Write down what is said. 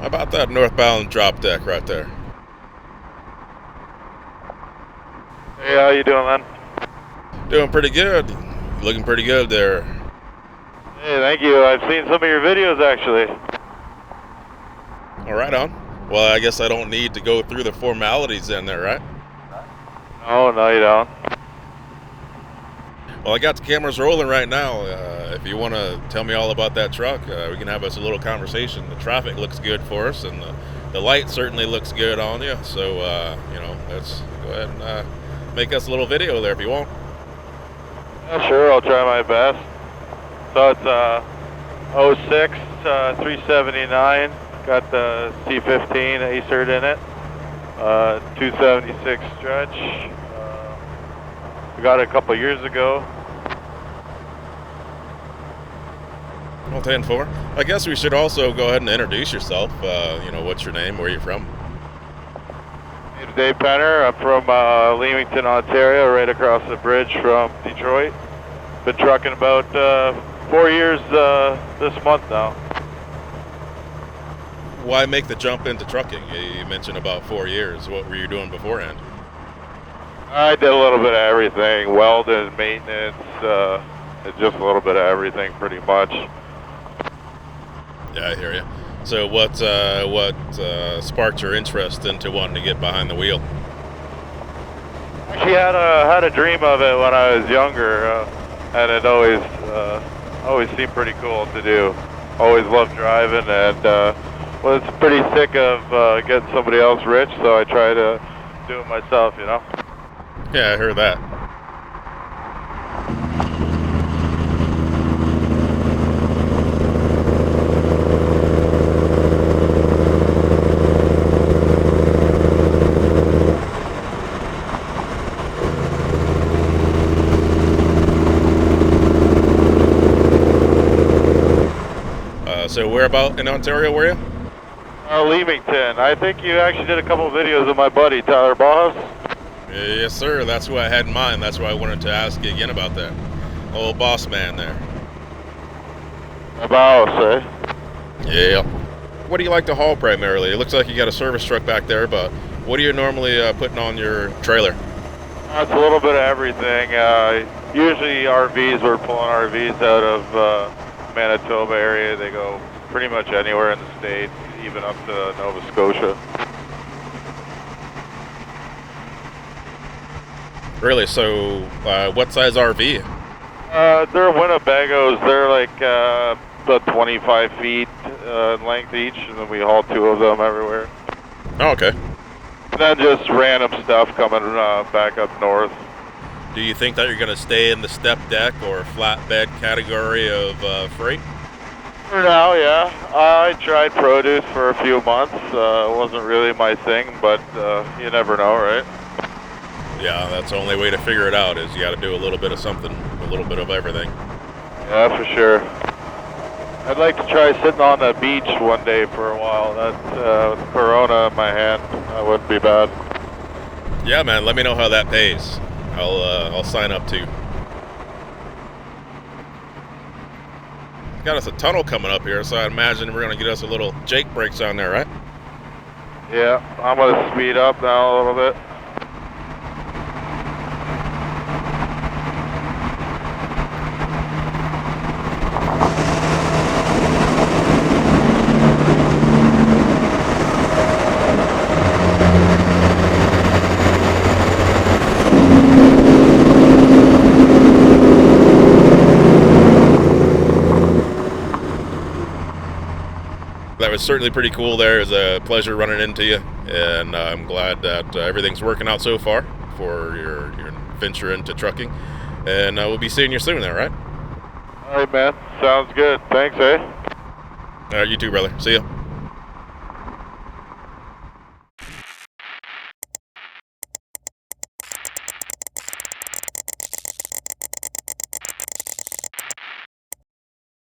How about that northbound drop deck right there? Hey, how you doing, man? Doing pretty good. Looking pretty good there. Hey, thank you. I've seen some of your videos, actually. All right, on. Well, I guess I don't need to go through the formalities in there, right? No, you don't. Well, I got the cameras rolling right now. If you want to tell me all about that truck, we can have us a little conversation. The traffic looks good for us, and the light certainly looks good on you. So, let's go ahead and make us a little video there if you want. Yeah, sure, I'll try my best. So it's '06 379. Got the C15 ACERT in it. 276 stretch. We got it a couple years ago. Well, 10-4. I guess we should also go ahead and introduce yourself. What's your name? Where are you from? My name's Dave Penner. I'm from Leamington, Ontario, right across the bridge from Detroit. Been trucking about 4 years this month now. Why make the jump into trucking? You mentioned about 4 years. What were you doing beforehand? I did a little bit of everything, welding, maintenance, just a little bit of everything pretty much. Yeah, I hear you. So what sparked your interest into wanting to get behind the wheel? Actually had a dream of it when I was younger, and it always seemed pretty cool to do. Always loved driving, and was pretty sick of getting somebody else rich, so I try to do it myself, you know? Yeah, I heard that. So where about in Ontario were you? Leamington. I think you actually did a couple of videos of my buddy, Tyler Bauhaus. Yes, sir. That's who I had in mind. That's why I wanted to ask you again about that. Old boss man there. Bauhaus, eh? Yeah. What do you like to haul primarily? It looks like you got a service truck back there, but what are you normally putting on your trailer? It's a little bit of everything. Usually RVs, we're pulling RVs out of Manitoba area. They go pretty much anywhere in the States, even up to Nova Scotia. Really? So what size RV? They're Winnebagos. They're like about 25 feet in length each, and then we haul 2 of them everywhere. Oh, okay. And then just random stuff coming back up north. Do you think that you're going to stay in the step deck or flatbed category of freight? For now, yeah. I tried produce for a few months. It wasn't really my thing, but you never know, right? Yeah, that's the only way to figure it out is you got to do a little bit of something, a little bit of everything. Yeah, for sure. I'd like to try sitting on the beach one day for a while. That's with Corona in my hand. That wouldn't be bad. Yeah, man. Let me know how that pays. I'll sign up too. Got us a tunnel coming up here, so I imagine we're gonna get us a little Jake brakes on there, right? Yeah, I'm gonna speed up now a little bit. That was certainly pretty cool there. It was a pleasure running into you, and I'm glad that everything's working out so far for your venture into trucking. And we'll be seeing you soon there, right? All right, man. Sounds good. Thanks, eh? All right, you too, brother. See ya.